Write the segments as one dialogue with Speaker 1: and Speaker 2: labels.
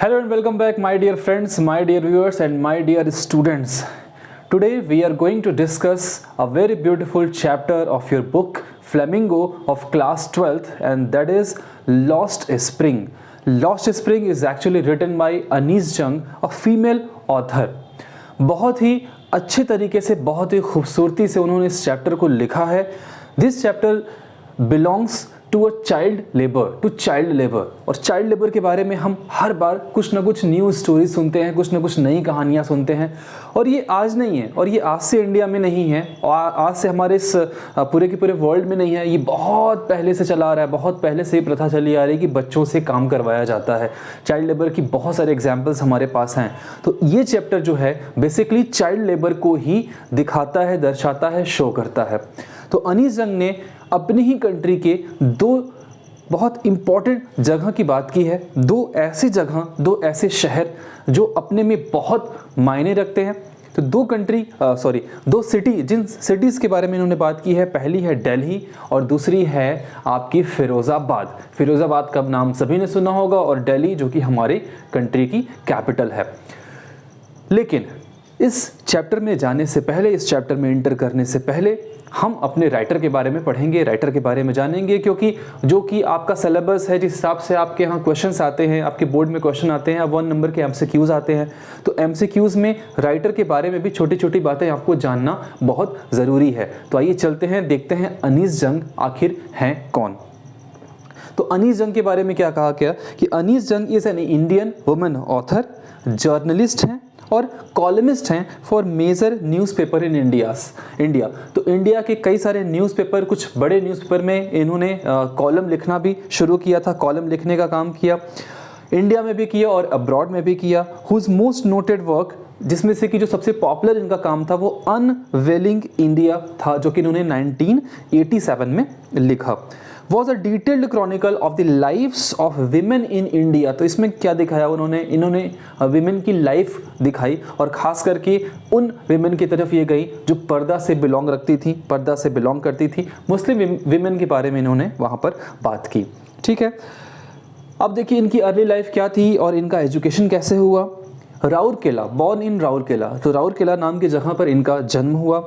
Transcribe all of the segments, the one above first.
Speaker 1: Hello and welcome back, my dear friends, my dear viewers, and my dear students. Today we are going to discuss a very beautiful chapter of your book Flamingo of class 12th, and that is Lost Spring. Lost Spring is actually written by Anees Jung, a female author. बहुत ही अच्छे तरीके से, बहुत ही खूबसूरती से उन्होंने इस chapter को लिखा है. This chapter belongs to a child labour. और चाइल्ड लेबर के बारे में हम हर बार कुछ ना कुछ न्यूज़ स्टोरी सुनते हैं, कुछ ना कुछ नई कहानियाँ सुनते हैं. और ये आज नहीं है, और ये आज से इंडिया में नहीं है, और आज से हमारे इस पूरे के पूरे वर्ल्ड में नहीं है. ये बहुत पहले से चला आ रहा है, बहुत पहले से ये प्रथा चली आ रही है कि बच्चों से काम करवाया जाता है. चाइल्ड लेबर की बहुत सारे एग्जाम्पल्स हमारे पास हैं. तो ये चैप्टर जो है बेसिकली चाइल्ड लेबर को ही दिखाता है, दर्शाता है, शो करता है. तो अनीस जंग ने अपनी ही कंट्री के दो बहुत इम्पॉर्टेंट जगह की बात की है. दो ऐसी जगह, दो ऐसे शहर जो अपने में बहुत मायने रखते हैं. तो दो सिटी, जिन सिटीज़ के बारे में इन्होंने बात की है, पहली है दिल्ली और दूसरी है आपकी फिरोज़ाबाद. फिरोज़ाबाद का नाम सभी ने सुना होगा, और दिल्ली जो कि हमारे कंट्री की कैपिटल है. लेकिन इस चैप्टर में जाने से पहले, इस चैप्टर में एंटर करने से पहले हम अपने राइटर के बारे में पढ़ेंगे, राइटर के बारे में जानेंगे, क्योंकि जो कि आपका सिलेबस है, जिस हिसाब से आपके यहाँ क्वेश्चंस आते हैं, आपके बोर्ड में क्वेश्चन आते हैं, 1 नंबर के एमसीक्यूज़ आते हैं. तो एमसीक्यूज़ में राइटर के बारे में भी छोटी छोटी बातें आपको जानना बहुत ज़रूरी है. तो आइए चलते हैं, देखते हैं अनीस जंग आखिर हैं कौन. तो अनीस जंग के बारे में क्या कहा गया कि Anees Jung is an Indian women author, journalist हैं और कॉलमिस्ट हैं for major newspaper in India. तो इंडिया के कई सारे न्यूज़पेपर, कुछ बड़े न्यूज़पेपर में इन्होंने कॉलम लिखना भी शुरू किया था, कॉलम लिखने का काम किया. इंडिया में भी किया और अब्रॉड में भी किया. हुज मोस्ट नोटेड वर्क, जिसमें से कि जो सबसे पॉपुलर इनका काम था वो अनवेलिंग इंडिया था, जो कि इन्होंने 1987 में लिखा. Was a detailed chronicle of the lifes of women in India. तो इसमें क्या दिखाया इन्होंने विमेन की लाइफ दिखाई, और ख़ास करके उन विमेन की तरफ ये गई जो पर्दा से बिलोंग करती थी. मुस्लिम विमेन के बारे में इन्होंने वहाँ पर बात की. ठीक है, अब देखिए इनकी अर्ली लाइफ क्या थी और इनका एजुकेशन कैसे हुआ. Rourkela, born in Rourkela. तो राउरकेला नाम की जगह पर इनका जन्म हुआ.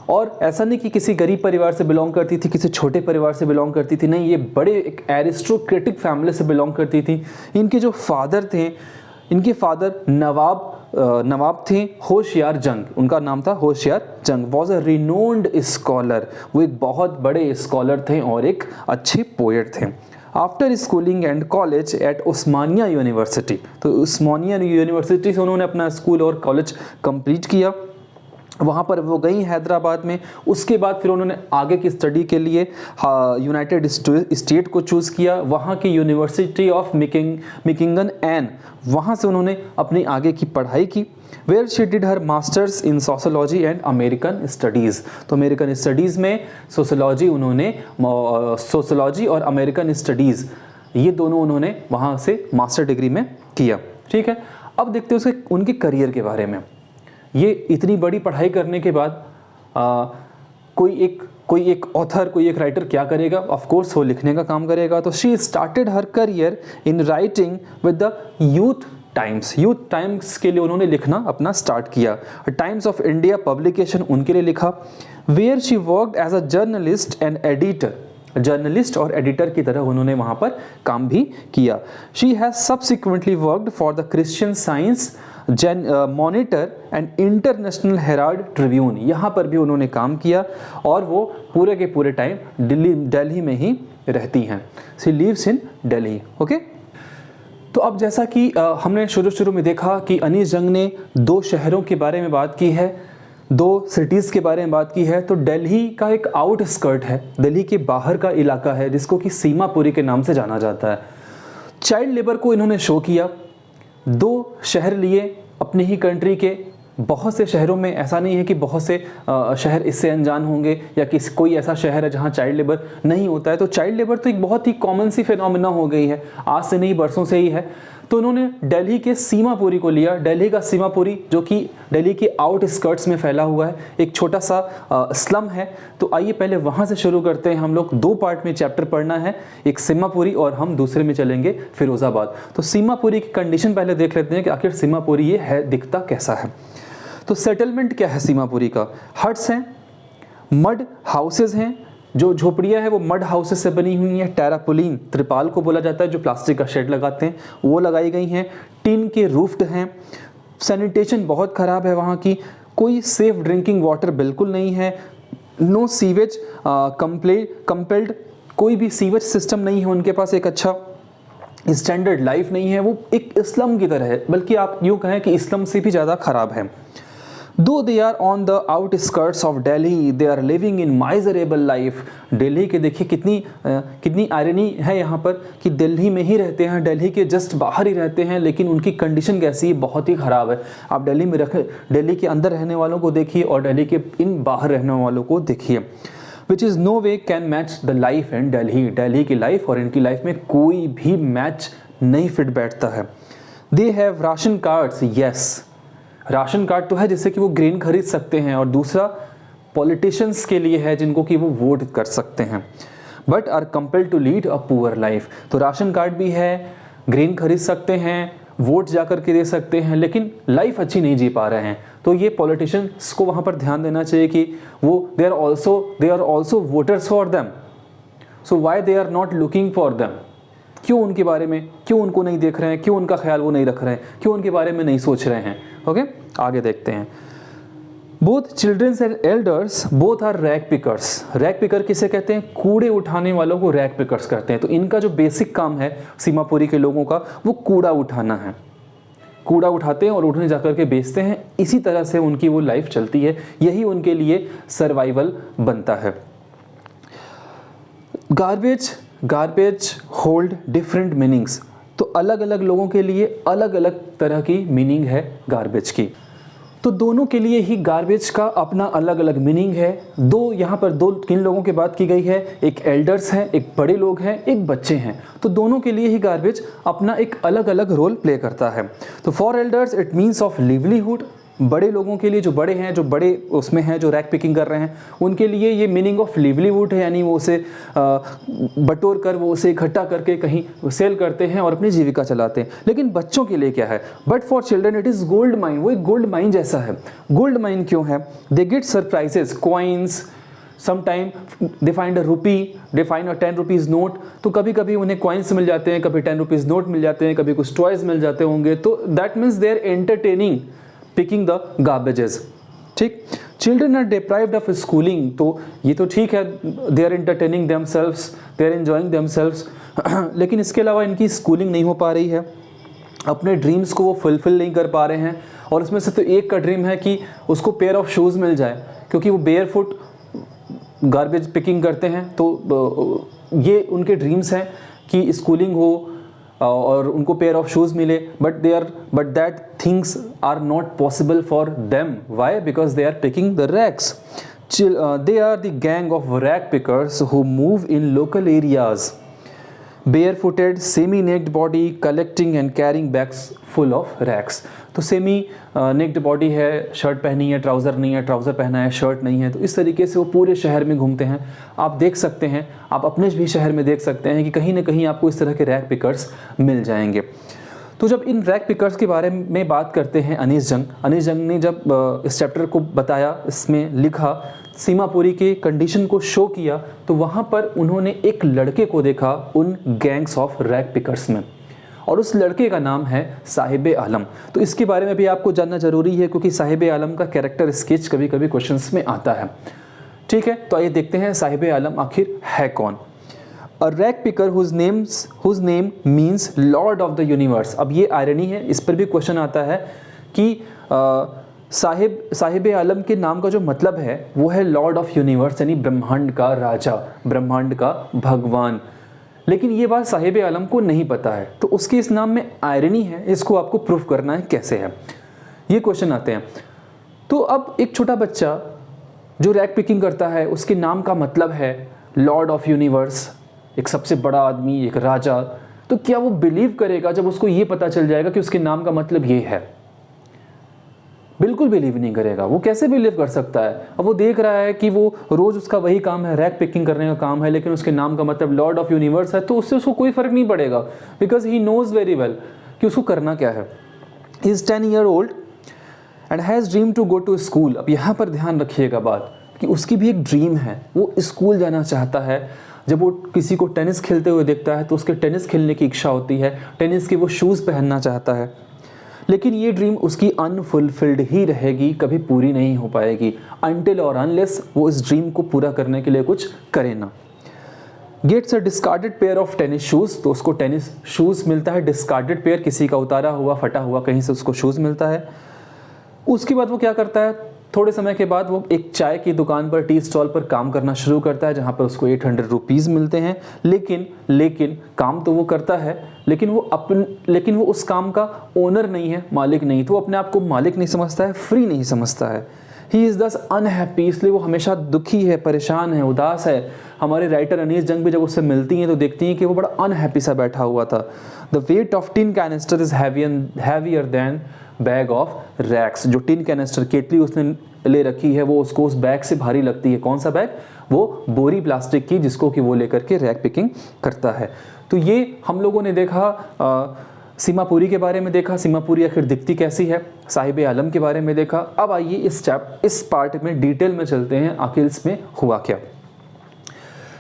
Speaker 1: और ऐसा नहीं कि किसी गरीब परिवार से बिलोंग करती थी, किसी छोटे परिवार से बिलोंग करती थी, नहीं, ये बड़े एक एरिस्टोक्रेटिक फैमिली से बिलोंग करती थी. इनके जो फादर थे, इनके फादर नवाब थे होशियार जंग, उनका नाम था होशियार जंग. वॉज अ रिनोन्ड स्कॉलर, वो एक बहुत बड़े स्कॉलर थे और एक अच्छे पोएट थे. After schooling and college eight Osmania university. तो उस्मानिया यूनिवर्सिटी से उन्होंने अपना स्कूल और कॉलेज कंप्लीट किया. वहाँ पर वो गई हैदराबाद में. उसके बाद फिर उन्होंने आगे की स्टडी के लिए यूनाइटेड स्टेट को चूज़ किया. वहाँ की यूनिवर्सिटी ऑफ मिकिंगन एन, वहाँ से उन्होंने अपनी आगे की पढ़ाई की. Where she did her masters in sociology and American studies. तो अमेरिकन स्टडीज़ में सोशोलॉजी और अमेरिकन स्टडीज़, ये दोनों उन्होंने वहाँ से मास्टर डिग्री में किया. ठीक है, अब देखते हैं उनके करियर के बारे में. ये इतनी बड़ी पढ़ाई करने के बाद कोई एक ऑथर, कोई एक राइटर क्या करेगा? ऑफ कोर्स वो लिखने का काम करेगा. तो she started her career in writing with the youth times के लिए उन्होंने लिखना अपना स्टार्ट किया. टाइम्स ऑफ इंडिया पब्लिकेशन उनके लिए लिखा. Where she worked as a journalist and editor. Journalist और एडिटर की तरह उन्होंने वहाँ पर काम भी किया. She has subsequently worked for the Christian Science Monitor and International Herald Tribune. यहाँ पर भी उन्होंने काम किया, और वो पूरे के पूरे टाइम दिल्ली में ही रहती हैं. She lives in Delhi. Okay, तो अब जैसा कि हमने शुरू में देखा कि अनीस जंग ने 2 शहरों के बारे में बात की है, 2 सिटीज़ के बारे में बात की है. तो दिल्ली का एक आउटस्कर्ट है, दिल्ली के बाहर का इलाका है, जिसको कि सीमापुरी के नाम से जाना जाता है. चाइल्ड लेबर को इन्होंने शो किया. 2 शहर लिए अपनी ही कंट्री के. बहुत से शहरों में ऐसा नहीं है कि बहुत से शहर इससे अनजान होंगे, या कोई ऐसा शहर है जहाँ चाइल्ड लेबर नहीं होता है. तो चाइल्ड लेबर तो एक बहुत ही कॉमन सी फिनोमिना हो गई है, आज से नहीं बरसों से ही है. तो उन्होंने दिल्ली के सीमापुरी को लिया। दिल्ली का सीमापुरी जो कि दिल्ली के आउटस्कर्ट्स में फैला हुआ है, एक छोटा सा स्लम है। तो आइए पहले वहाँ से शुरू करते हैं। हम लोग 2 पार्ट में चैप्टर पढ़ना है, एक सीमापुरी और हम दूसरे में चलेंगे फिरोज़ाबाद। तो सीमापुरी की कंडीशन पहले देख लेते हैं कि आखिर सीमापुरी ये है, दिखता कैसा है। तो सेटलमेंट क्या है सीमापुरी का? हट्स हैं, मड हाउसेज हैं, जो झोपड़ियाँ हैं वो मड हाउसेस से बनी हुई हैं। टेरापोलिन, त्रिपाल को बोला जाता है, जो प्लास्टिक का शेड लगाते हैं, वो लगाई गई हैं। टिन के रूफ्ड हैं। सैनिटेशन बहुत ख़राब है वहाँ की, कोई सेफ ड्रिंकिंग वाटर बिल्कुल नहीं है। नो सीवेज कंपेल्ड, कोई भी सीवेज सिस्टम नहीं है उनके पास, एक अच्छा स्टैंडर्ड लाइफ नहीं है, वो एक इस्लाम की तरह है, बल्कि आप यूँ कहें कि इस्लाम से भी ज़्यादा ख़राब है। Though they are on the outskirts of Delhi, they are living in miserable life. Delhi के देखिए कितनी आयरनी है यहाँ पर कि दिल्ली में ही रहते हैं, दिल्ली के जस्ट बाहर ही रहते हैं, लेकिन उनकी कंडीशन कैसी है? बहुत ही ख़राब है। आप दिल्ली के अंदर रहने वालों को देखिए और दिल्ली के इन बाहर रहने वालों को देखिए। Which is no way can match the life in Delhi. Delhi की लाइफ और इनकी लाइफ में कोई भी मैच नहीं फिट बैठता है। They have ration cards, yes. Ration card तो है जिससे कि वो ग्रेन खरीद सकते हैं, और दूसरा पॉलिटिशियंस के लिए है जिनको कि वो वोट कर सकते हैं। But are compelled to lead a poor life. तो राशन कार्ड भी है, ग्रेन खरीद सकते हैं, वोट जाकर के दे सकते हैं, लेकिन लाइफ अच्छी नहीं जी पा रहे हैं। तो ये पॉलिटिशियंस को वहाँ पर ध्यान देना चाहिए कि वो they are also voters for them, so why they are not looking for them. क्यों उनके बारे में, क्यों उनको नहीं देख रहे हैं, क्यों उनका ख्याल वो नहीं रख रहे हैं, क्यों उनके बारे में नहीं सोच रहे हैं। ओके, आगे देखते हैं। Both childrens and elders both are rag pickers. Rag picker किसे कहते हैं? कूड़े उठाने वालों को रैग पिकर्स कहते हैं। तो इनका जो बेसिक काम है सीमापुरी के लोगों का, वो कूड़ा उठाना है। कूड़ा उठाते हैं और उठने जाकर के बेचते हैं। इसी तरह से उनकी वो लाइफ चलती है, यही उनके लिए सर्वाइवल बनता है। Garbage hold different meanings. तो अलग अलग लोगों के लिए अलग अलग तरह की मीनिंग है गार्बेज की। तो दोनों के लिए ही गार्बेज का अपना अलग अलग मीनिंग है। यहाँ पर किन लोगों की बात की गई है? एक एल्डर्स हैं, एक बड़े लोग हैं, एक बच्चे हैं। तो दोनों के लिए ही गार्बेज अपना एक अलग अलग रोल प्ले करता है। तो for elders it means of livelihood. बड़े लोगों के लिए, जो बड़े हैं, जो बड़े उसमें हैं, जो रैक पिकिंग कर रहे हैं, उनके लिए ये मीनिंग ऑफ लिवलीहुड है, यानी वो उसे बटोर कर, वो उसे इकट्ठा करके कहीं सेल करते हैं और अपनी जीविका चलाते हैं। लेकिन बच्चों के लिए क्या है? But for children it is gold mine. वो एक गोल्ड माइन जैसा है। गोल्ड माइन क्यों है? They get surprises, coins, sometime they find a rupee, they find a 10 rupees note. तो कभी कभी उन्हें कॉइन्स मिल जाते हैं, कभी 10 रुपीज़ नोट मिल जाते हैं, कभी कुछ टॉयज़ मिल जाते होंगे। तो that means they are entertaining picking the garbages. ठीक। Children are deprived of schooling. तो ये तो ठीक है, they are entertaining themselves, they are enjoying themselves, लेकिन इसके अलावा इनकी स्कूलिंग नहीं हो पा रही है, अपने ड्रीम्स को वो फुलफिल नहीं कर पा रहे हैं। और इसमें से तो एक का ड्रीम है कि उसको पेयर ऑफ शूज़ मिल जाए, क्योंकि वो बेयर फुट गार्बेज पिकिंग करते हैं। तो ये उनके ड्रीम्स हैं कि स्कूलिंग हो और उनको पेयर ऑफ शूज़ मिले, but that things are not possible for them. Why? Because they are picking the rags. They are the gang of rag pickers who move in local areas, barefooted, semi-naked body, collecting and carrying bags full of rags. तो semi necked body है, shirt पहनी है, trouser नहीं है, trouser पहना है, shirt नहीं है। तो इस तरीके से वो पूरे शहर में घूमते हैं। आप देख सकते हैं, आप अपने भी शहर में देख सकते हैं कि कहीं ना कहीं आपको इस तरह के रैग पिकर्स मिल जाएंगे। तो जब इन रैग पिकर्स के बारे में बात करते हैं, अनीस जंग ने जब इस चैप्टर को बताया, इसमें लिखा, सीमापुरी के कंडीशन को शो किया, तो वहाँ पर उन्होंने एक लड़के को देखा उन गैंग्स ऑफ रैग पिकर्स में, और उस लड़के का नाम है साहिब आलम। तो इसके बारे में भी आपको जानना जरूरी है, क्योंकि साहिब आलम का कैरेक्टर स्केच कभी कभी क्वेश्चंस में आता है। ठीक है, तो आइए देखते हैं साहिब आलम आखिर है कौन। A rag picker whose name means lord of the universe. अब ये आयरनी है, इस पर भी क्वेश्चन आता है कि साहिब आलम के नाम का जो मतलब है वो है लॉर्ड ऑफ यूनिवर्स, यानी ब्रह्मांड का राजा, ब्रह्मांड का भगवान। लेकिन ये बात साहिब आलम को नहीं पता है, तो उसके इस नाम में आयरनी है, इसको आपको प्रूफ करना है कैसे है, ये क्वेश्चन आते हैं। तो अब एक छोटा बच्चा जो रैग पिकिंग करता है, उसके नाम का मतलब है लॉर्ड ऑफ यूनिवर्स, एक सबसे बड़ा आदमी, एक राजा। तो तो क्या वो बिलीव करेगा जब उसको ये पता चल जाएगा कि उसके नाम का मतलब ये है? बिल्कुल बिलीव नहीं करेगा। वो कैसे बिलीव कर सकता है? अब वो देख रहा है कि वो रोज उसका वही काम है, रैक पिकिंग करने का काम है, लेकिन उसके नाम का मतलब लॉर्ड ऑफ यूनिवर्स है, तो उससे उसको कोई फर्क नहीं पड़ेगा, because he knows very well कि उसको करना क्या है। He is 10 year old and has dream to go to school. अब यहाँ पर ध्यान रखिएगा बात कि उसकी भी एक ड्रीम है, वो स्कूल जाना चाहता है। जब वो किसी को टेनिस खेलते हुए देखता है तो उसके टेनिस खेलने की इच्छा होती है, टेनिस के वो शूज़ पहनना चाहता है, लेकिन ये ड्रीम उसकी अनफुलफिल्ड ही रहेगी, कभी पूरी नहीं हो पाएगी अनटिल और अनलेस वो इस ड्रीम को पूरा करने के लिए कुछ करे ना। Gets a discarded pair of tennis shoes, तो उसको टेनिस शूज़ मिलता है, डिस्कार्डेड पेयर, किसी का उतारा हुआ फटा हुआ कहीं से उसको शूज़ मिलता है। उसके बाद वो क्या करता है, थोड़े समय के बाद वो एक चाय की दुकान पर, टी स्टॉल पर काम करना शुरू करता है, जहाँ पर उसको 800 रुपीज़ मिलते हैं। लेकिन काम तो वो करता है, लेकिन वो उस काम का ओनर नहीं है, मालिक नहीं, तो वो अपने आप को मालिक नहीं समझता है, फ्री नहीं समझता है। ही इज़ दस अनहैप्पी, इसलिए वो हमेशा दुखी है, परेशान है, उदास है। हमारे राइटर अनीस जंग भी जब उससे मिलती हैं तो देखती हैं कि वो बड़ा अनहैप्पी सा बैठा हुआ था। The weight of tin canister is heavier than bag of rags. जो टिन कैनिस्टर केटली उसने ले रखी है वो उसको उस बैग से भारी लगती है। कौन सा बैग? वो बोरी प्लास्टिक की, जिसको कि वो लेकर के रैक पिकिंग करता है। तो ये हम लोगों ने देखा, सीमापुरी के बारे में देखा, सीमापुरी आखिर दिखती कैसी है, साहिब आलम के बारे में देखा। अब आइए इस पार्ट में डिटेल में चलते हैं, आखिर इसमें हुआ क्या।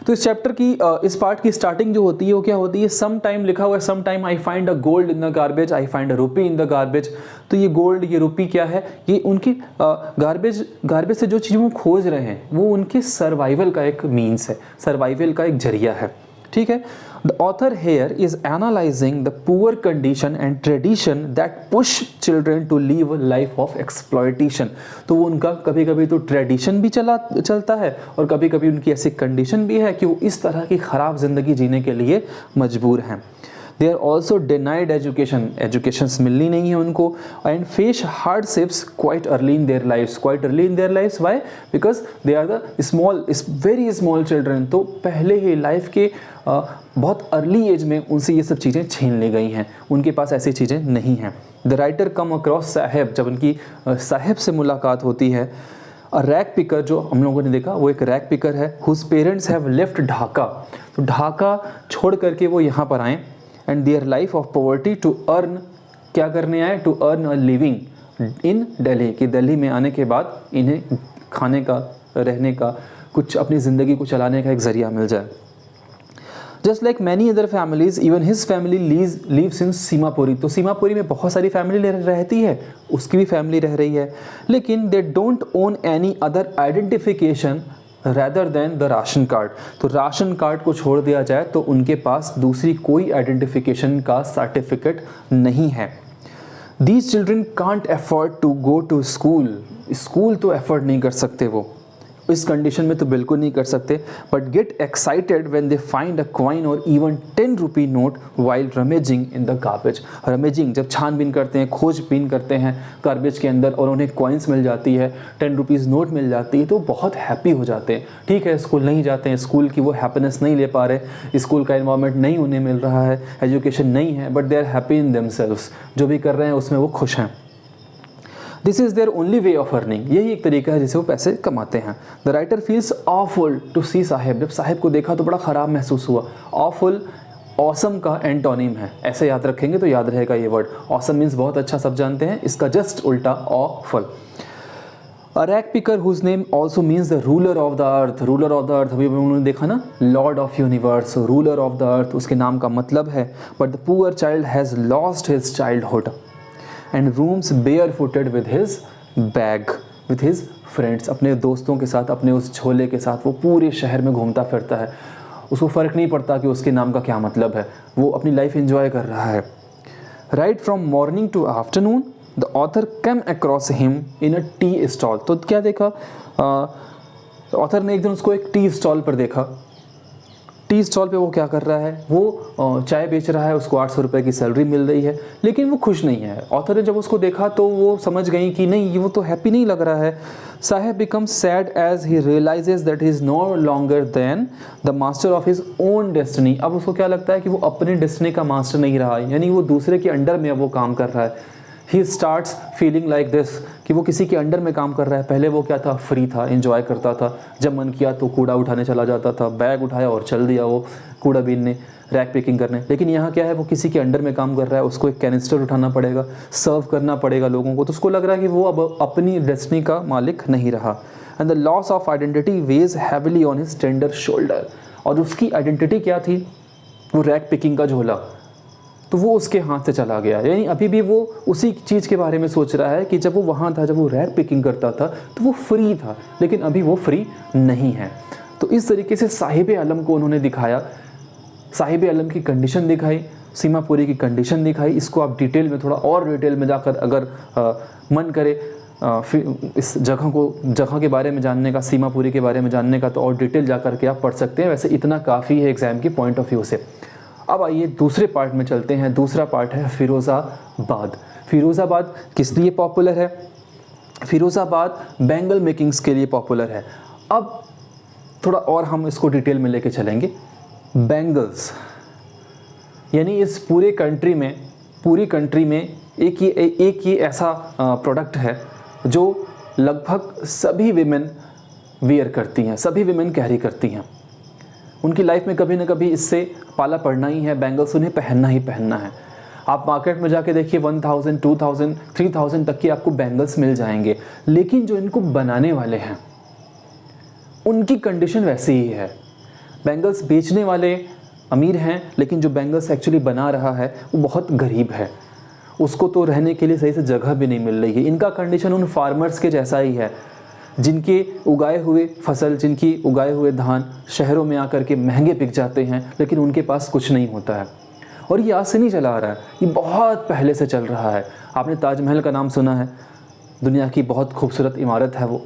Speaker 1: तो इस चैप्टर की इस पार्ट की स्टार्टिंग जो होती है वो क्या होती है, सम टाइम लिखा हुआ है, some time I find a gold in the garbage, I find a rupee in the garbage. तो ये गोल्ड, ये रुपी क्या है? ये उनकी गार्बेज से जो चीज़ वो खोज रहे हैं वो उनके सर्वाइवल का एक मीन्स है, सर्वाइवल का एक जरिया है। ठीक है। The author here is analysing the poor condition and tradition that push children to live a life of exploitation. तो वो उनका कभी कभी तो ट्रेडिशन भी चलता है और कभी कभी उनकी ऐसी कंडीशन भी है कि वो इस तरह की ख़राब ज़िंदगी जीने के लिए मजबूर हैं। They are also denied education मिलनी नहीं है उनको, and face hardships quite early in their lifes. Why? Because they are the very small children. तो पहले ही लाइफ के बहुत अर्ली एज में उनसे ये सब चीज़ें छीन ली गई हैं, उनके पास ऐसी चीज़ें नहीं हैं। द राइटर कम अक्रॉस साहेब, जब उनकी साहेब से मुलाकात होती है, रैक पिकर, जो हम लोगों ने देखा वो एक रैक पिकर है, whose parents have left Dhaka. तो ढाका छोड़ करके वो यहाँ पर आए, and their life of poverty to earn, क्या करने आए? To earn a living in Delhi. कि दिल्ली में आने के बाद इन्हें खाने का, रहने का, कुछ अपनी ज़िंदगी को चलाने का एक ज़रिया मिल जाए। Just like many other families, even his family lives in Seemapuri. तो सीमापुरी में बहुत सारी फैमिली रहती है, उसकी भी फैमिली रह रही है, लेकिन they don't own any other identification rather than the ration card. तो राशन कार्ड को छोड़ दिया जाए तो उनके पास दूसरी कोई आइडेंटिफिकेशन का सर्टिफिकेट नहीं है। These children can't afford to go to school तो अफोर्ड नहीं कर सकते, वो इस कंडीशन में तो बिल्कुल नहीं कर सकते। But get excited when they find a coin और even 10 rupee note while rummaging in the garbage. Rummaging, जब छानबीन करते हैं, खोजबीन करते हैं गार्बेज के अंदर और उन्हें कॉइन्स मिल जाती है, 10 रुपीज़ नोट मिल जाती है, तो बहुत हैप्पी हो जाते हैं। ठीक है, स्कूल नहीं जाते हैं, स्कूल की वो हैप्पीनेस नहीं ले पा रहे, स्कूल का इन्वायरमेंट नहीं उन्हें मिल रहा है, एजुकेशन नहीं है, but they are happy in themselves. जो भी कर रहे हैं उसमें वो खुश हैं। This is their only way of earning, यही एक तरीका है जिससे वो पैसे कमाते हैं। The writer feels awful to see Saheb. जब साहेब को देखा तो बड़ा ख़राब महसूस हुआ। ऑफुल ऑसम का एंटोनिम है, ऐसे याद रखेंगे तो याद रहेगा ये वर्ड। ऑसम मीन्स बहुत अच्छा, सब जानते हैं, इसका जस्ट उल्टा awful. A rag picker whose name also means the ruler of the earth. Ruler of the earth अभी उन्होंने देखा ना, lord of universe, ruler of the earth उसके नाम का मतलब है। But the poor child has lost his childhood and roams bare footed with his bag with his friends. अपने दोस्तों के साथ, अपने उस झोले के साथ वो पूरे शहर में घूमता फिरता है, उसको फ़र्क नहीं पड़ता कि उसके नाम का क्या मतलब है, वो अपनी लाइफ एंजॉय कर रहा है। Right from morning to afternoon the author come across him in a tea stall. तो क्या देखा, ऑथर ने एक दिन उसको एक टी स्टॉल पर देखा। टी स्टॉल पे वो क्या कर रहा है, वो चाय बेच रहा है, उसको 800 रुपये की सैलरी मिल रही है, लेकिन वो खुश नहीं है। ऑथर ने जब उसको देखा तो वो समझ गई कि नहीं, ये वो तो हैप्पी नहीं लग रहा है। Saheb becomes sad as he realises that he is no longer than the master of his own destiny. अब उसको क्या लगता है कि वो अपनी डेस्टिनी का मास्टर नहीं रहा, यानी वो दूसरे के अंडर में अब वो काम कर रहा है। He starts feeling like this, कि वो किसी के अंडर में काम कर रहा है। पहले वो क्या था, फ्री था, एंजॉय करता था, जब मन किया तो कूड़ा उठाने चला जाता था, बैग उठाया और चल दिया वो कूड़ा बीनने, रैक पिकिंग करने। लेकिन यहाँ क्या है, वो किसी के अंडर में काम कर रहा है, उसको एक कैनिस्टर उठाना पड़ेगा, सर्व करना पड़ेगा लोगों को, तो उसको लग रहा है कि वो अब अपनी डेस्टिनी का मालिक नहीं रहा। And the loss of identity weighs heavily on his tender shoulder. और उसकी आइडेंटिटी क्या थी, वो रैक पिकिंग का झोला, तो वो उसके हाथ से चला गया। यानी अभी भी वो उसी चीज़ के बारे में सोच रहा है कि जब वो वहाँ था, जब वो रैक पिकिंग करता था तो वो फ्री था, लेकिन अभी वो फ्री नहीं है। तो इस तरीके से साहिब आलम को उन्होंने दिखाया, साहिब आलम की कंडीशन दिखाई, सीमापुरी की कंडीशन दिखाई। इसको आप डिटेल में, थोड़ा और डिटेल में जाकर अगर मन करे इस जगह के बारे में जानने का, सीमापुरी के बारे में जानने का, तो और डिटेल जा कर के आप पढ़ सकते हैं। वैसे इतना काफ़ी है एग्ज़ाम की पॉइंट ऑफ व्यू से। अब आइए दूसरे पार्ट में चलते हैं। दूसरा पार्ट है फ़िरोज़ाबाद। फ़िरोज़ाबाद किस लिए पॉपुलर है? फ़िरोज़ाबाद बैंगल मेकिंग्स के लिए पॉपुलर है। अब थोड़ा और हम इसको डिटेल में लेके चलेंगे। बैंगल्स यानी इस पूरी कंट्री में एक ये ऐसा प्रोडक्ट है जो लगभग सभी विमेन वियर करती हैं, सभी विमेन कैरी करती हैं। उनकी लाइफ में कभी ना कभी इससे पाला पड़ना ही है, बैंगल्स उन्हें पहनना ही पहनना है। आप मार्केट में जाके देखिए 1000, 2000, 3000 तक की आपको बैंगल्स मिल जाएंगे, लेकिन जो इनको बनाने वाले हैं उनकी कंडीशन वैसी ही है। बैंगल्स बेचने वाले अमीर हैं, लेकिन जो बैंगल्स एक्चुअली बना रहा है वो बहुत गरीब है, उसको तो रहने के लिए सही से जगह भी नहीं मिल रही है। इनका कंडीशन उन फार्मर्स के जैसा ही है जिनके उगाए हुए फसल, जिनकी उगाए हुए धान शहरों में आकर के महंगे बिक जाते हैं, लेकिन उनके पास कुछ नहीं होता है। और ये आज से नहीं चला आ रहा है, ये बहुत पहले से चल रहा है। आपने ताजमहल का नाम सुना है, दुनिया की बहुत खूबसूरत इमारत है वो।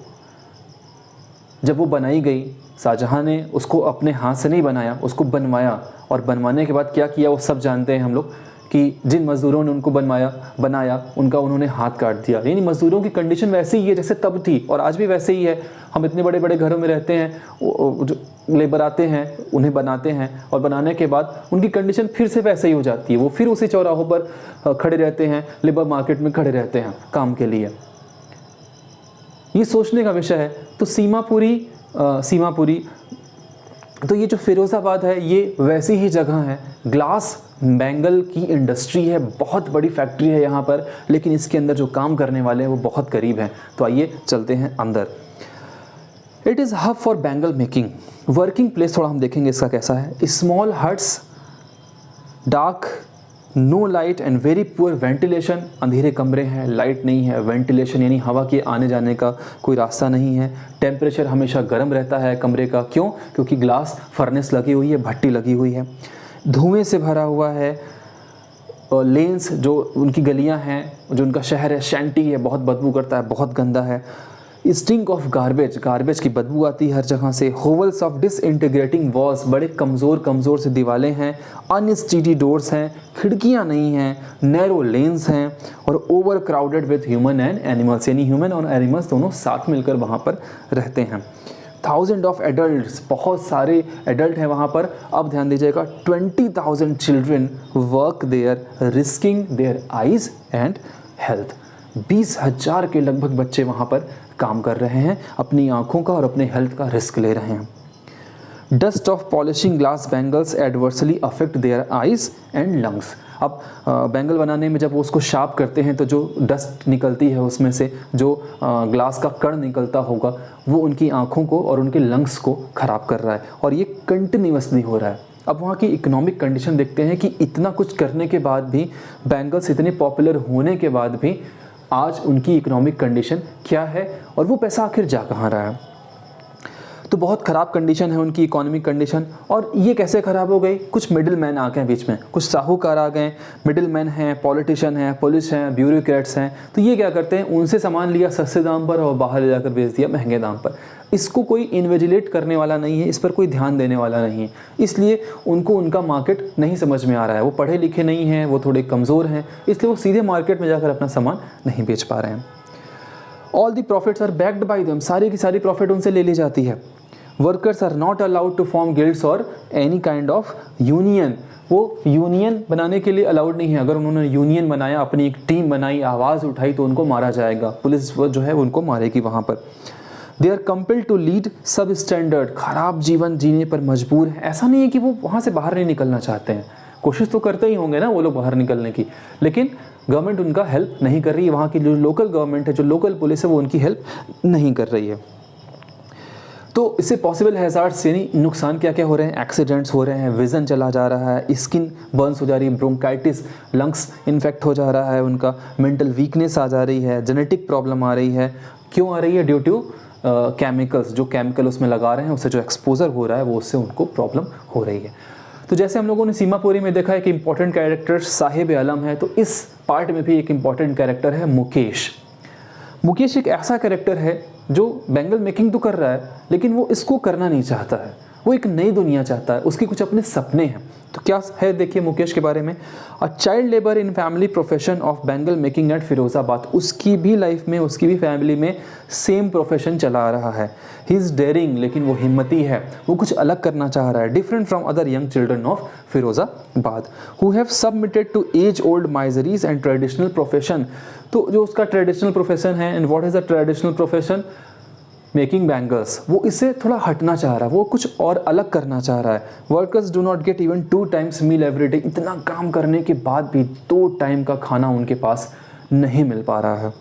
Speaker 1: जब वो बनाई गई, शाहजहाँ ने उसको अपने हाथ से नहीं बनाया, उसको बनवाया, और बनवाने के बाद क्या किया वो सब जानते हैं हम लोग, कि जिन मज़दूरों ने उनको बनाया उनका उन्होंने हाथ काट दिया। यानी मज़दूरों की कंडीशन वैसे ही है जैसे तब थी, और आज भी वैसे ही है। हम इतने बड़े बड़े घरों में रहते हैं, जो लेबर आते हैं उन्हें बनाते हैं, और बनाने के बाद उनकी कंडीशन फिर से वैसे ही हो जाती है। वो फिर उसी चौराहों पर खड़े रहते हैं, लेबर मार्केट में खड़े रहते हैं काम के लिए। ये सोचने का विषय है। तो सीमापुरी तो ये जो फ़िरोज़ाबाद है ये वैसी ही जगह है। ग्लास बैंगल की इंडस्ट्री है, बहुत बड़ी फैक्ट्री है यहाँ पर, लेकिन इसके अंदर जो काम करने वाले हैं वो बहुत गरीब हैं। तो आइए चलते हैं अंदर। It is hub for bangle making. Working place थोड़ा हम देखेंगे इसका कैसा है। Small huts, dark, no light and very poor ventilation. अंधेरे कमरे हैं, लाइट नहीं है, वेंटिलेशन यानी हवा के आने जाने का कोई रास्ता नहीं है। टेम्परेचर हमेशा गर्म रहता है कमरे का। क्यों? क्योंकि ग्लास फर्नेस लगी हुई है, भट्टी लगी हुई है। धुएं से भरा हुआ है। लेन्स, जो उनकी गलियां हैं, जो उनका शहर है, शैंटी है, बहुत बदबू करता है, बहुत गंदा है। स्टिंक ऑफ गार्बेज की बदबू आती है हर जगह से। होवल्स ऑफ डिसइंटीग्रेटिंग वॉल्स, बड़े कमज़ोर से दीवारें हैं। अनस्टीडी डोर्स हैं, खिड़कियां नहीं हैं। नैरो लेन्स हैं, और over crowded with human and animals, यानी ह्यूमन और एनिमल्स दोनों साथ मिलकर वहाँ पर रहते हैं। 1000 ऑफ एडल्ट्स, बहुत सारे एडल्ट हैं वहाँ पर। अब ध्यान दीजिएगा, 20,000 children work there risking their eyes and health. 20,000 के लगभग बच्चे वहाँ पर काम कर रहे हैं, अपनी आँखों का और अपने हेल्थ का रिस्क ले रहे हैं। Dust of polishing glass bangles adversely affect there eyes and lungs. अब बैंगल बनाने में जब वो उसको शार्प करते हैं तो जो डस्ट निकलती है उसमें से, जो ग्लास का कण निकलता होगा, वो उनकी आँखों को और उनके लंग्स को ख़राब कर रहा है, और ये कंटिन्यूसली हो रहा है। अब वहाँ की इकोनॉमिक कंडीशन देखते हैं कि इतना कुछ करने के बाद भी, बैंगल्स इतने पॉपुलर होने के बाद भी, आज उनकी इकोनॉमिक कंडीशन क्या है और वो पैसा आखिर जा कहाँ रहा है। तो बहुत ख़राब कंडीशन है उनकी इकोनॉमिक कंडीशन। और ये कैसे ख़राब हो गई, कुछ मिडिल मैन आ गए बीच में, कुछ साहूकार आ गए, मिडिल मैन हैं, पॉलिटिशियन हैं, पुलिस हैं, ब्यूरोक्रेट्स हैं। तो ये क्या करते हैं, उनसे सामान लिया सस्ते दाम पर और बाहर ले जाकर बेच दिया महंगे दाम पर। इसको कोई इन्विजिलेट करने वाला नहीं है, इस पर कोई ध्यान देने वाला नहीं है, इसलिए उनको उनका मार्केट नहीं समझ में आ रहा है। वो पढ़े लिखे नहीं हैं, वो थोड़े कमज़ोर हैं, इसलिए वो सीधे मार्केट में जाकर अपना सामान नहीं बेच पा रहे हैं। All the profits are backed by them, सारी की सारी प्रॉफिट उनसे ले ली जाती है। Workers are not allowed to form guilds और एनी काइंड ऑफ यूनियन, वो यूनियन बनाने के लिए अलाउड नहीं है। अगर उन्होंने यूनियन बनाया, अपनी एक टीम बनाई, आवाज़ उठाई, तो उनको मारा जाएगा, पुलिस जो है उनको मारेगी वहाँ पर। They are compelled to lead substandard, खराब जीवन जीने पर मजबूर है। ऐसा नहीं है कि वो वहाँ से बाहर नहीं निकलना चाहते हैं, कोशिश तो करते ही होंगे ना वो लोग बाहर निकलने की, लेकिन गवर्नमेंट उनका हेल्प नहीं कर रही है। वहाँ की जो लोकल गवर्नमेंट है, जो लोकल पुलिस है, वो उनकी हेल्प नहीं कर रही है। तो इससे पॉसिबल हैज़ार्ड्स यानी नुकसान क्या क्या हो रहे हैं, एक्सीडेंट्स हो रहे हैं, विज़न चला जा रहा है, स्किन बर्न्स हो जा रही है, ब्रोंकाइटिस, लंग्स इन्फेक्ट हो जा रहा है उनका, मेंटल वीकनेस आ जा रही है, जेनेटिक प्रॉब्लम आ रही है। क्यों आ रही है, ड्यू टू केमिकल्स, जो केमिकल उसमें लगा रहे हैं उससे जो एक्सपोजर हो रहा है वो उससे उनको प्रॉब्लम हो रही है। तो जैसे हम लोगों ने सीमापुरी में देखा है कि इंपॉर्टेंट कैरेक्टर साहिब आलम है, तो इस पार्ट में भी एक इंपॉर्टेंट कैरेक्टर है मुकेश। मुकेश एक ऐसा कैरेक्टर है जो बैंगल मेकिंग तो कर रहा है, लेकिन वो इसको करना नहीं चाहता है, वो एक नई दुनिया चाहता है, उसके कुछ अपने सपने हैं। तो क्या है देखिए मुकेश के बारे में। अ child labour in family profession of bangle making eight Firozabad, उसकी भी लाइफ में, उसकी भी फैमिली में सेम प्रोफेशन चला आ रहा है। ही इज़ डेयरिंग, लेकिन वो हिम्मती है, वो कुछ अलग करना चाह रहा है, different from other young children of Firozabad who have submitted to age old miseries and traditional profession. तो जो उसका ट्रेडिशनल प्रोफेशन है, and what is the traditional profession, making bangles, वो इससे थोड़ा हटना चाह रहा है, वो कुछ और अलग करना चाह रहा है। Workers do not get even 2 times meal every day, इतना काम करने के बाद भी 2 टाइम का खाना उनके पास नहीं मिल पा रहा है।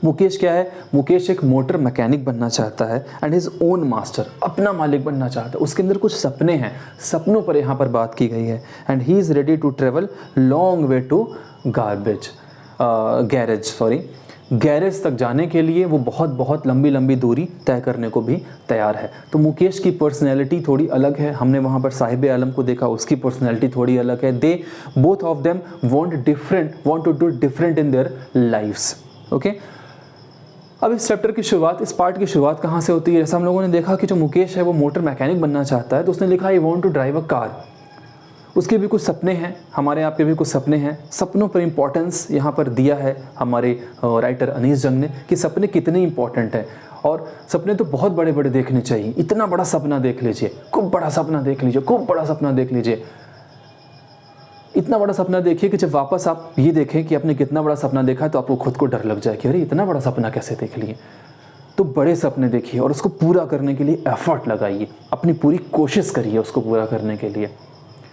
Speaker 1: मुकेश क्या है, मुकेश एक मोटर मैकेनिक बनना चाहता है एंड हिज ओन मास्टर, अपना मालिक बनना चाहता है। उसके अंदर कुछ सपने हैं, सपनों पर यहाँ पर बात की गई है। And he is ready to travel long way to garage तक जाने के लिए वो बहुत लंबी लंबी दूरी तय करने को भी तैयार है। तो मुकेश की पर्सनैलिटी थोड़ी अलग है, हमने वहाँ पर साहिब आलम को देखा, उसकी पर्सनैलिटी थोड़ी अलग है। They both of them want to do different in their lifes. Okay, अब इस चैप्टर की शुरुआत, इस पार्ट की शुरुआत कहाँ से होती है। जैसा हम लोगों ने देखा कि जो मुकेश है वो मोटर मैकेनिक बनना चाहता है, तो उसने लिखा I want to drive a car. उसके भी कुछ सपने हैं, हमारे आपके भी कुछ सपने हैं। सपनों पर इम्पोर्टेंस यहाँ पर दिया है हमारे राइटर अनीस जंग ने कि सपने कितने इम्पोर्टेंट हैं। और सपने तो बहुत बड़े बड़े देखने चाहिए, इतना बड़ा सपना देख लीजिए, खूब बड़ा सपना देख लीजिए, खूब बड़ा सपना देख लीजिए। इतना बड़ा सपना देखिए कि जब वापस आप ये देखें कि आपने कितना बड़ा सपना देखा है तो आपको खुद को डर लग जाए कि अरे इतना बड़ा सपना कैसे देख लिए। तो बड़े सपने देखिए और उसको पूरा करने के लिए एफर्ट लगाइए, अपनी पूरी कोशिश करिए उसको पूरा करने के लिए।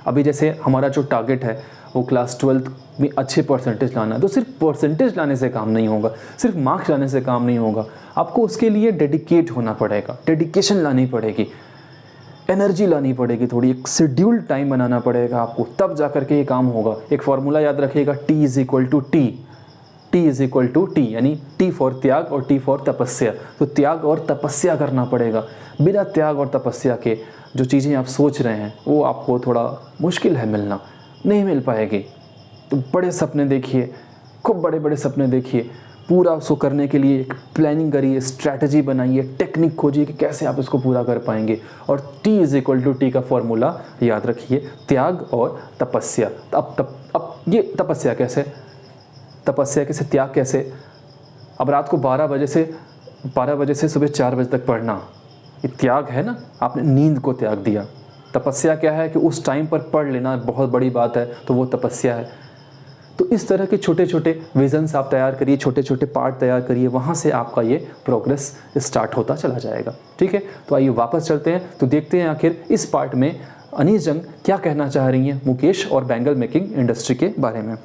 Speaker 1: अभी जैसे हमारा जो टारगेट है वो क्लास 12th में अच्छे परसेंटेज लाना है, तो सिर्फ परसेंटेज लाने से काम नहीं होगा, सिर्फ मार्क्स लाने से काम नहीं होगा, आपको उसके लिए डेडिकेट होना पड़ेगा, डेडिकेशन लानी पड़ेगी, एनर्जी लानी पड़ेगी, थोड़ी एक शेड्यूल्ड टाइम बनाना पड़ेगा आपको, तब जा कर के ये काम होगा। एक फॉर्मूला याद रखिएगा, T is equal to T, यानी T फॉर त्याग और T फॉर तपस्या। तो त्याग और तपस्या करना पड़ेगा। बिना त्याग और तपस्या के जो चीज़ें आप सोच रहे हैं वो आपको थोड़ा मुश्किल है मिलना, नहीं मिल पाएगी। तो बड़े सपने देखिए, खूब बड़े बड़े सपने देखिए, पूरा उसको करने के लिए एक प्लानिंग करिए, स्ट्रैटेजी बनाइए, टेक्निक खोजिए कि कैसे आप इसको पूरा कर पाएंगे। और T is equal to T का फॉर्मूला याद रखिए, त्याग और तपस्या। अब ये तपस्या कैसे, त्याग कैसे। अब रात को 12 बजे से सुबह 4 बजे तक पढ़ना, ये त्याग है ना, आपने नींद को त्याग दिया। तपस्या क्या है कि उस टाइम पर पढ़ लेना बहुत बड़ी बात है, तो वो तपस्या है। तो इस तरह के छोटे छोटे विजन्स आप तैयार करिए, छोटे छोटे पार्ट तैयार करिए, वहाँ से आपका ये प्रोग्रेस स्टार्ट होता चला जाएगा। ठीक है, तो आइए वापस चलते हैं, तो देखते हैं आखिर इस पार्ट में अनीस जंग क्या कहना चाह रही हैं मुकेश और बैंगल मेकिंग इंडस्ट्री के बारे में।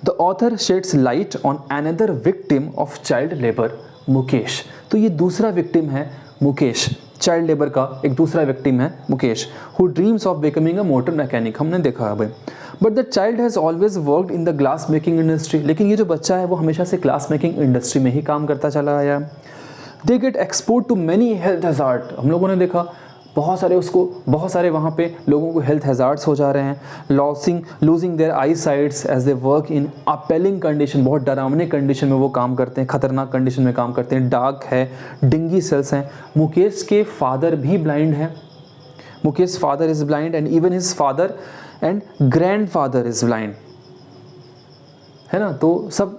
Speaker 1: The author shades light on another victim of child labour, Mukesh. तो ये दूसरा विक्टिम है मुकेश, चाइल्ड लेबर का एक दूसरा विक्टिम है Mukesh, who dreams of becoming a motor mechanic, हमने देखा अभी। But the child has always worked in the glass making industry, लेकिन ये जो बच्चा है वो हमेशा से ग्लास मेकिंग इंडस्ट्री में ही काम करता चला आया। They get export to many health hazard. हम लोगों ने देखा बहुत सारे वहाँ पे लोगों को हेल्थ हैजार्ड्स हो जा रहे हैं। Losing their eye sights as they work in appalling condition, बहुत डरावने कंडीशन में वो काम करते हैं, खतरनाक कंडीशन में काम करते हैं। डार्क है, डेंगी सेल्स हैं। मुकेश के फादर भी ब्लाइंड हैं। Mukesh father is blind and even his father and grandfather is blind, है ना। तो सब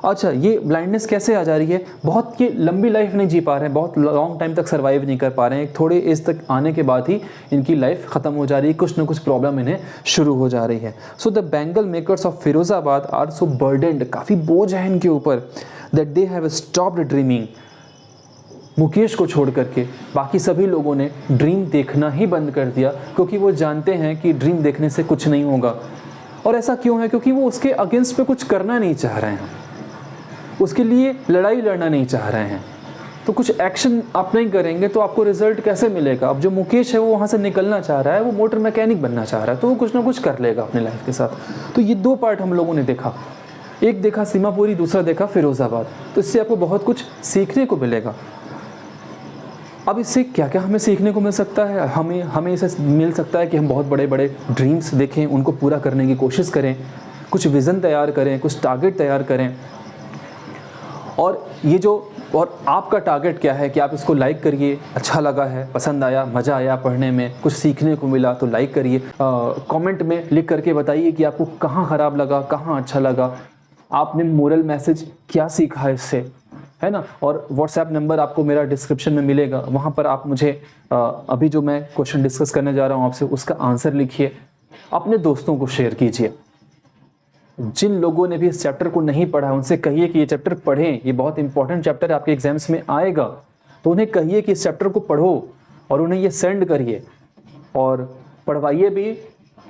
Speaker 1: अच्छा, ये ब्लाइंडनेस कैसे आ जा रही है? बहुत ये लंबी लाइफ नहीं जी पा रहे हैं, बहुत लॉन्ग टाइम तक सर्वाइव नहीं कर पा रहे हैं। थोड़े एज तक आने के बाद ही इनकी लाइफ ख़त्म हो जा रही है, कुछ ना कुछ प्रॉब्लम इन्हें शुरू हो जा रही है। So the bangle makers of Firozabad are so burdened, काफ़ी बोझ है इनके ऊपर, that they have stopped dreaming. Mukesh को छोड़ करके बाकी सभी लोगों ने ड्रीम देखना ही बंद कर दिया, क्योंकि वो जानते हैं कि ड्रीम देखने से कुछ नहीं होगा। और ऐसा क्यों है? क्योंकि वो उसके अगेंस्ट पे कुछ करना नहीं चाह रहे हैं, उसके लिए लड़ाई लड़ना नहीं चाह रहे हैं। तो कुछ एक्शन आप नहीं करेंगे तो आपको रिजल्ट कैसे मिलेगा? अब जो मुकेश है वो वहाँ से निकलना चाह रहा है, वो मोटर मैकेनिक बनना चाह रहा है, तो वो कुछ ना कुछ कर लेगा अपने लाइफ के साथ। तो ये दो पार्ट हम लोगों ने देखा, एक देखा सीमापुरी, दूसरा देखा फिरोजाबाद। तो इससे आपको बहुत कुछ सीखने को मिलेगा। अब इससे क्या क्या हमें सीखने को मिल सकता है? हमें इसे मिल सकता है कि हम बहुत बड़े बड़े ड्रीम्स देखें, उनको पूरा करने की कोशिश करें, कुछ विज़न तैयार करें, कुछ टारगेट तैयार करें। और आपका टारगेट क्या है कि आप इसको लाइक करिए, अच्छा लगा है, पसंद आया, मज़ा आया पढ़ने में, कुछ सीखने को मिला तो लाइक करिए। कमेंट में लिख करके बताइए कि आपको कहाँ ख़राब लगा, कहाँ अच्छा लगा, आपने मोरल मैसेज क्या सीखा इससे, है ना। और व्हाट्सएप नंबर आपको मेरा डिस्क्रिप्शन में मिलेगा, वहाँ पर आप मुझे अभी जो मैं क्वेश्चन डिस्कस करने जा रहा हूँ आपसे, उसका आंसर लिखिए, अपने दोस्तों को शेयर कीजिए। जिन लोगों ने भी इस चैप्टर को नहीं पढ़ा है उनसे कहिए कि ये चैप्टर पढ़ें, ये बहुत इंपॉर्टेंट चैप्टर है, आपके एग्जाम्स में आएगा। तो उन्हें कहिए कि इस चैप्टर को पढ़ो और उन्हें ये सेंड करिए और पढ़वाइए भी।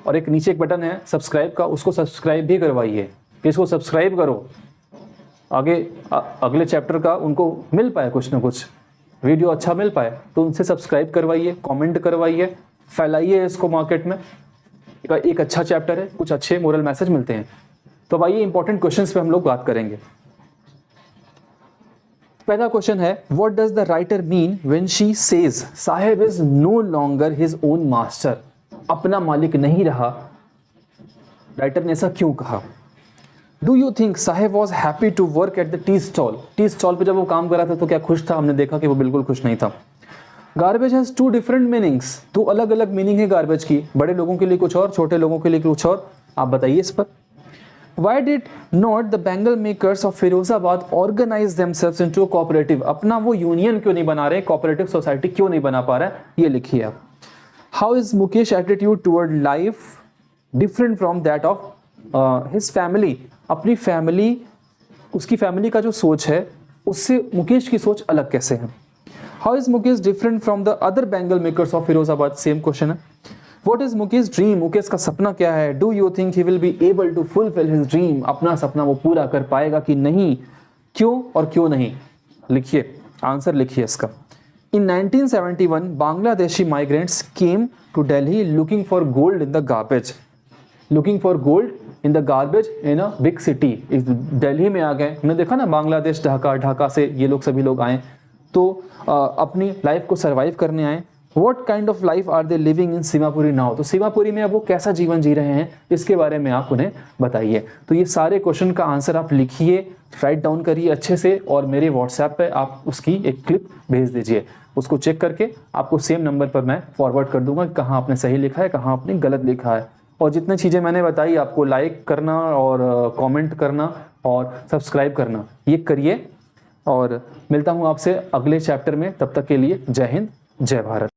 Speaker 1: और एक नीचे एक बटन है सब्सक्राइब का, उसको सब्सक्राइब भी करवाइए कि इसको सब्सक्राइब करो, आगे अगले चैप्टर का उनको मिल पाए, कुछ ना कुछ वीडियो अच्छा मिल पाए। तो उनसे सब्सक्राइब करवाइए, कमेंट करवाइए, फैलाइए इसको मार्केट में। एक अच्छा चैप्टर है, कुछ अच्छे मोरल मैसेज मिलते हैं। तो आइए इंपॉर्टेंट क्वेश्चंस पे हम लोग बात करेंगे। पहला क्वेश्चन है, what does the writer mean when she says Saheb is no longer his own master? अपना मालिक नहीं रहा, राइटर ने ऐसा क्यों कहा? Do you think Saheb was happy to work at the tea stall? Tea stall पे जब वो काम कर रहा था तो क्या खुश था? हमने देखा कि वो बिल्कुल खुश नहीं था। Garbage has two different meanings, दो अलग अलग मीनिंग है गार्बेज की, बड़े लोगों के लिए कुछ और, छोटे लोगों के लिए कुछ और। आप बताइए इस पर। Why did not the Bengal makers of Firozabad organize themselves into a cooperative? अपना वो यूनियन क्यों नहीं बना रहे, कोऑपरेटिव सोसाइटी क्यों नहीं बना पा रहा है, ये लिखिए आप। How is Mukesh attitude toward life different from that of his family? अपनी फैमिली, उसकी फैमिली का जो सोच है उससे मुकेश की सोच अलग कैसे है? How is Mukesh different from the other Bengal makers of Firozabad? Same question है। What is Mukesh dream? Mukesh का सपना क्या है? Do you think he will be able to fulfill his dream? अपना सपना वो पूरा कर पाएगा कि नहीं? क्यों और क्यों नहीं? लिखिए, आंसर लिखिए इसका। In 1971, Bangladeshi migrants came to Delhi looking for gold in the garbage. Looking for gold in the garbage in a big city. इस दिल्ली में आ गए, हमने देखा ना बांग्लादेश, ढाका से ये लोग सभी लोग आए तो अपनी लाइफ को सर्वाइव करने आए। What kind of life are they living in Seemapuri now? तो सीमापुरी में अब वो कैसा जीवन जी रहे हैं, इसके बारे में आप उन्हें बताइए। तो ये सारे क्वेश्चन का आंसर आप लिखिए, राइट डाउन करिए अच्छे से और मेरे व्हाट्सएप पे आप उसकी एक क्लिप भेज दीजिए। उसको चेक करके आपको सेम नंबर पर मैं फॉरवर्ड कर दूंगा कि कहाँ आपने सही लिखा है, कहाँ आपने गलत लिखा है। और जितनी चीज़ें मैंने बताई आपको लाइक करना और कॉमेंट करना और सब्सक्राइब करना, ये करिए। और मिलता हूँ आपसे अगले चैप्टर में, तब तक के लिए जय हिंद, जय भारत।